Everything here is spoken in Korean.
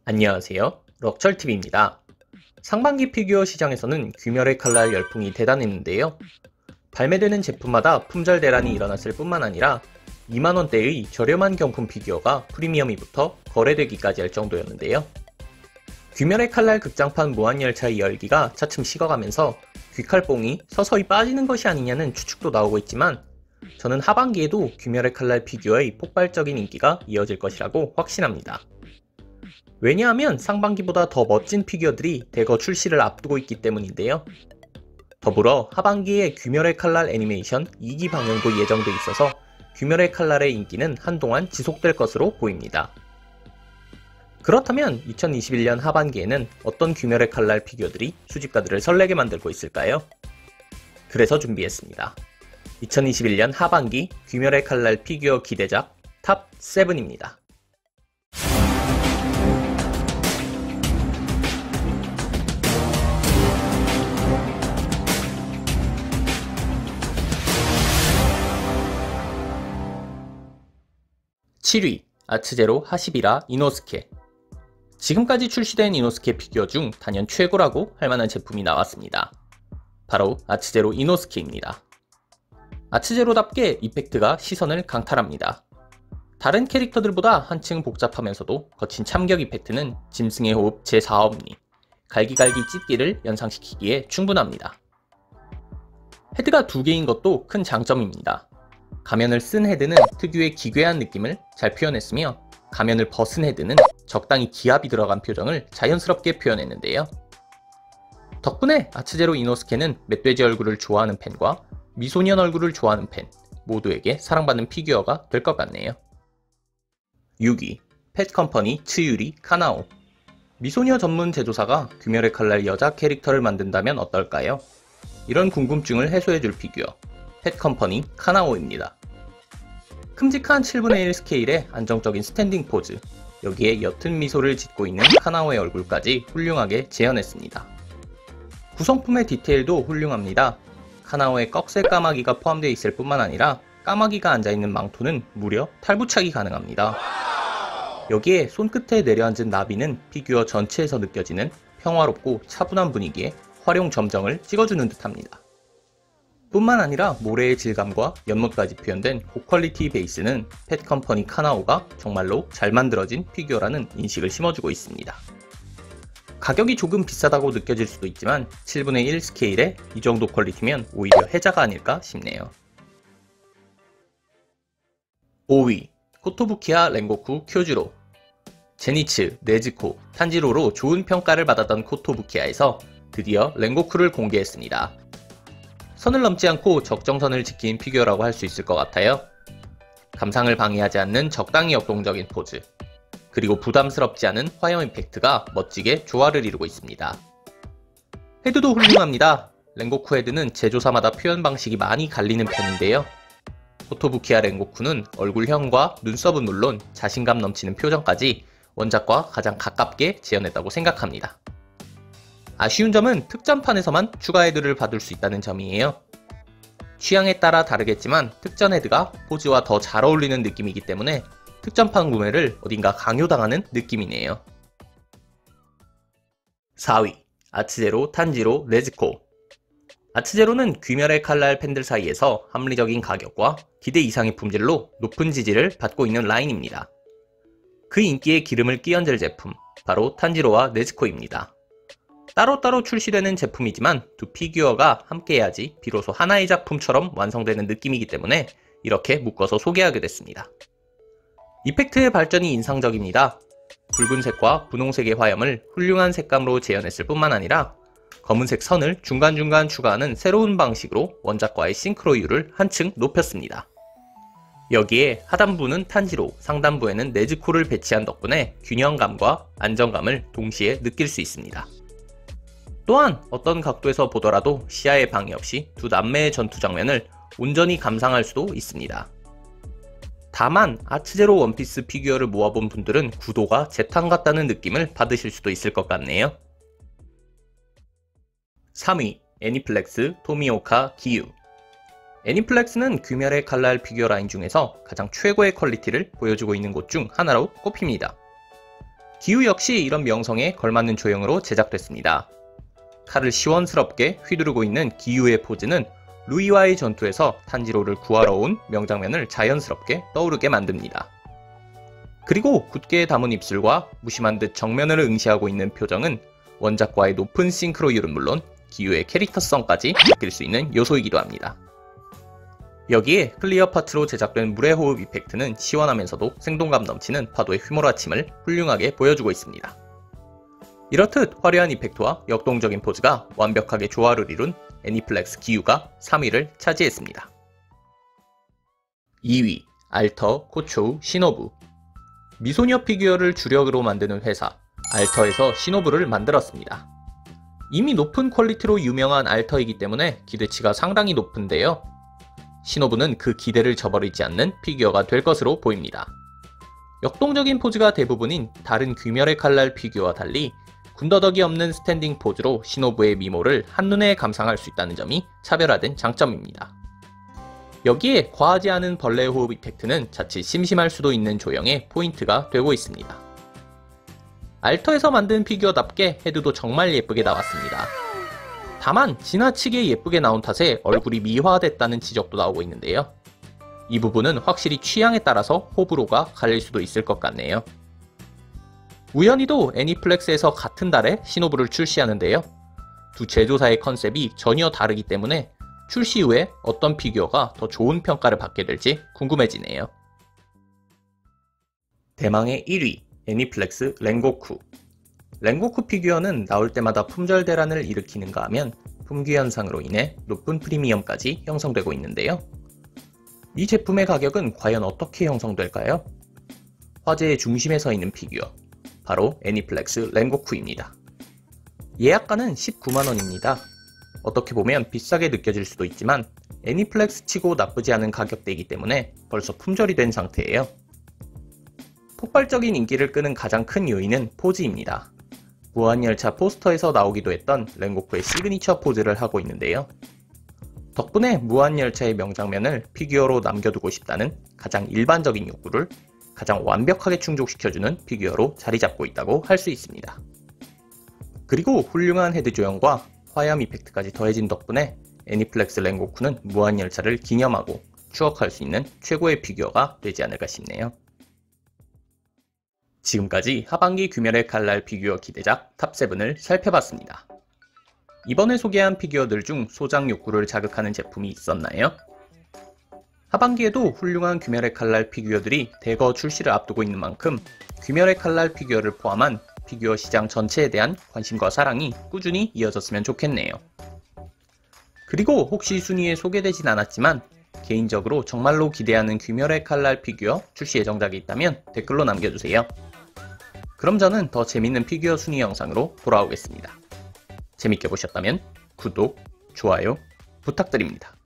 안녕하세요. 럭철TV입니다. 상반기 피규어 시장에서는 귀멸의 칼날 열풍이 대단했는데요. 발매되는 제품마다 품절 대란이 일어났을 뿐만 아니라 2만원대의 저렴한 경품 피규어가 프리미엄이 붙어 거래되기까지 할 정도였는데요. 귀멸의 칼날 극장판 무한열차의 열기가 차츰 식어가면서 귀칼뽕이 서서히 빠지는 것이 아니냐는 추측도 나오고 있지만 저는 하반기에도 귀멸의 칼날 피규어의 폭발적인 인기가 이어질 것이라고 확신합니다. 왜냐하면 상반기보다 더 멋진 피규어들이 대거 출시를 앞두고 있기 때문인데요. 더불어 하반기에 귀멸의 칼날 애니메이션 2기 방영도 예정돼 있어서 귀멸의 칼날의 인기는 한동안 지속될 것으로 보입니다. 그렇다면 2021년 하반기에는 어떤 귀멸의 칼날 피규어들이 수집가들을 설레게 만들고 있을까요? 그래서 준비했습니다. 2021년 하반기 귀멸의 칼날 피규어 기대작 탑 7입니다. 7위 아츠제로 하시비라 이노스케. 지금까지 출시된 이노스케 피규어 중 단연 최고라고 할 만한 제품이 나왔습니다. 바로 아츠제로 이노스케입니다. 아츠제로답게 이펙트가 시선을 강탈합니다. 다른 캐릭터들보다 한층 복잡하면서도 거친 참격 이펙트는 짐승의 호흡 제4엄니, 갈기갈기 찢기를 연상시키기에 충분합니다. 헤드가 2개인 것도 큰 장점입니다. 가면을 쓴 헤드는 특유의 기괴한 느낌을 잘 표현했으며 가면을 벗은 헤드는 적당히 기압이 들어간 표정을 자연스럽게 표현했는데요. 덕분에 아츠제로 이노스케는 멧돼지 얼굴을 좋아하는 팬과 미소년 얼굴을 좋아하는 팬 모두에게 사랑받는 피규어가 될 것 같네요. 6위 펫컴퍼니 츠유리 카나오. 미소녀 전문 제조사가 귀멸의 칼날 여자 캐릭터를 만든다면 어떨까요? 이런 궁금증을 해소해줄 피규어 펫컴퍼니 카나오입니다. 큼직한 7분의 1 스케일의 안정적인 스탠딩 포즈, 여기에 옅은 미소를 짓고 있는 카나오의 얼굴까지 훌륭하게 재현했습니다. 구성품의 디테일도 훌륭합니다. 카나오의 꺽쇠 까마귀가 포함되어 있을 뿐만 아니라 까마귀가 앉아있는 망토는 무려 탈부착이 가능합니다. 여기에 손끝에 내려앉은 나비는 피규어 전체에서 느껴지는 평화롭고 차분한 분위기에 활용 점정을 찍어주는 듯합니다. 뿐만 아니라 모래의 질감과 연못까지 표현된 고퀄리티 베이스는 펫컴퍼니 카나오가 정말로 잘 만들어진 피규어라는 인식을 심어주고 있습니다. 가격이 조금 비싸다고 느껴질 수도 있지만 7분의 1 스케일에 이 정도 퀄리티면 오히려 혜자가 아닐까 싶네요. 5위 코토부키야 렌고쿠 쿄주로. 제니츠, 네즈코, 탄지로로 좋은 평가를 받았던 코토부키야에서 드디어 렌고쿠를 공개했습니다. 선을 넘지 않고 적정선을 지킨 피규어라고 할 수 있을 것 같아요. 감상을 방해하지 않는 적당히 역동적인 포즈, 그리고 부담스럽지 않은 화염 이펙트가 멋지게 조화를 이루고 있습니다. 헤드도 훌륭합니다. 렌고쿠 헤드는 제조사마다 표현 방식이 많이 갈리는 편인데요. 코토부키야 렌고쿠는 얼굴형과 눈썹은 물론 자신감 넘치는 표정까지 원작과 가장 가깝게 재현했다고 생각합니다. 아쉬운 점은 특전판에서만 추가 헤드를 받을 수 있다는 점이에요. 취향에 따라 다르겠지만 특전 헤드가 포즈와 더 잘 어울리는 느낌이기 때문에 특전판 구매를 어딘가 강요당하는 느낌이네요. 4위 아츠제로 탄지로 네즈코. 아츠제로는 귀멸의 칼날 팬들 사이에서 합리적인 가격과 기대 이상의 품질로 높은 지지를 받고 있는 라인입니다. 그 인기에 기름을 끼얹을 제품, 바로 탄지로와 네즈코입니다. 따로따로 출시되는 제품이지만 두 피규어가 함께해야지 비로소 하나의 작품처럼 완성되는 느낌이기 때문에 이렇게 묶어서 소개하게 됐습니다. 이펙트의 발전이 인상적입니다. 붉은색과 분홍색의 화염을 훌륭한 색감으로 재현했을 뿐만 아니라 검은색 선을 중간중간 추가하는 새로운 방식으로 원작과의 싱크로율을 한층 높였습니다. 여기에 하단부는 탄지로, 상단부에는 네즈코를 배치한 덕분에 균형감과 안정감을 동시에 느낄 수 있습니다. 또한 어떤 각도에서 보더라도 시야에 방해 없이 두 남매의 전투 장면을 온전히 감상할 수도 있습니다. 다만 아츠제로 원피스 피규어를 모아본 분들은 구도가 재탕 같다는 느낌을 받으실 수도 있을 것 같네요. 3위 애니플렉스 토미오카 기유. 애니플렉스는 귀멸의 칼날 피규어 라인 중에서 가장 최고의 퀄리티를 보여주고 있는 곳 중 하나로 꼽힙니다. 기유 역시 이런 명성에 걸맞는 조형으로 제작됐습니다. 칼을 시원스럽게 휘두르고 있는 기유의 포즈는 루이와의 전투에서 탄지로를 구하러 온 명장면을 자연스럽게 떠오르게 만듭니다. 그리고 굳게 담은 입술과 무심한 듯 정면을 응시하고 있는 표정은 원작과의 높은 싱크로율은 물론 기유의 캐릭터성까지 느낄 수 있는 요소이기도 합니다. 여기에 클리어 파트로 제작된 물의 호흡 이펙트는 시원하면서도 생동감 넘치는 파도의 휘몰아침을 훌륭하게 보여주고 있습니다. 이렇듯 화려한 이펙트와 역동적인 포즈가 완벽하게 조화를 이룬 애니플렉스 기유가 3위를 차지했습니다. 2위 알터 코초우 시노부. 미소녀 피규어를 주력으로 만드는 회사 알터에서 시노부를 만들었습니다. 이미 높은 퀄리티로 유명한 알터이기 때문에 기대치가 상당히 높은데요. 시노부는 그 기대를 저버리지 않는 피규어가 될 것으로 보입니다. 역동적인 포즈가 대부분인 다른 귀멸의 칼날 피규어와 달리 군더더기 없는 스탠딩 포즈로 시노부의 미모를 한눈에 감상할 수 있다는 점이 차별화된 장점입니다. 여기에 과하지 않은 벌레 호흡 이펙트는 자칫 심심할 수도 있는 조형의 포인트가 되고 있습니다. 알터에서 만든 피규어답게 헤드도 정말 예쁘게 나왔습니다. 다만 지나치게 예쁘게 나온 탓에 얼굴이 미화됐다는 지적도 나오고 있는데요. 이 부분은 확실히 취향에 따라서 호불호가 갈릴 수도 있을 것 같네요. 우연히도 애니플렉스에서 같은 달에 시노부를 출시하는데요. 두 제조사의 컨셉이 전혀 다르기 때문에 출시 후에 어떤 피규어가 더 좋은 평가를 받게 될지 궁금해지네요. 대망의 1위 애니플렉스 렌고쿠. 렌고쿠 피규어는 나올 때마다 품절 대란을 일으키는가 하면 품귀 현상으로 인해 높은 프리미엄까지 형성되고 있는데요. 이 제품의 가격은 과연 어떻게 형성될까요? 화제의 중심에 서 있는 피규어, 바로 애니플렉스 렌고쿠입니다. 예약가는 19만원입니다. 어떻게 보면 비싸게 느껴질 수도 있지만 애니플렉스 치고 나쁘지 않은 가격대이기 때문에 벌써 품절이 된 상태예요. 폭발적인 인기를 끄는 가장 큰 요인은 포즈입니다. 무한열차 포스터에서 나오기도 했던 렌고쿠의 시그니처 포즈를 하고 있는데요. 덕분에 무한열차의 명장면을 피규어로 남겨두고 싶다는 가장 일반적인 욕구를 가장 완벽하게 충족시켜주는 피규어로 자리잡고 있다고 할 수 있습니다. 그리고 훌륭한 헤드 조형과 화염 이펙트까지 더해진 덕분에 애니플렉스 렌고쿠는 무한열차를 기념하고 추억할 수 있는 최고의 피규어가 되지 않을까 싶네요. 지금까지 하반기 귀멸의 칼날 피규어 기대작 탑7을 살펴봤습니다. 이번에 소개한 피규어들 중 소장 욕구를 자극하는 제품이 있었나요? 하반기에도 훌륭한 귀멸의 칼날 피규어들이 대거 출시를 앞두고 있는 만큼 귀멸의 칼날 피규어를 포함한 피규어 시장 전체에 대한 관심과 사랑이 꾸준히 이어졌으면 좋겠네요. 그리고 혹시 순위에 소개되진 않았지만 개인적으로 정말로 기대하는 귀멸의 칼날 피규어 출시 예정작이 있다면 댓글로 남겨주세요. 그럼 저는 더 재밌는 피규어 순위 영상으로 돌아오겠습니다. 재밌게 보셨다면 구독, 좋아요 부탁드립니다.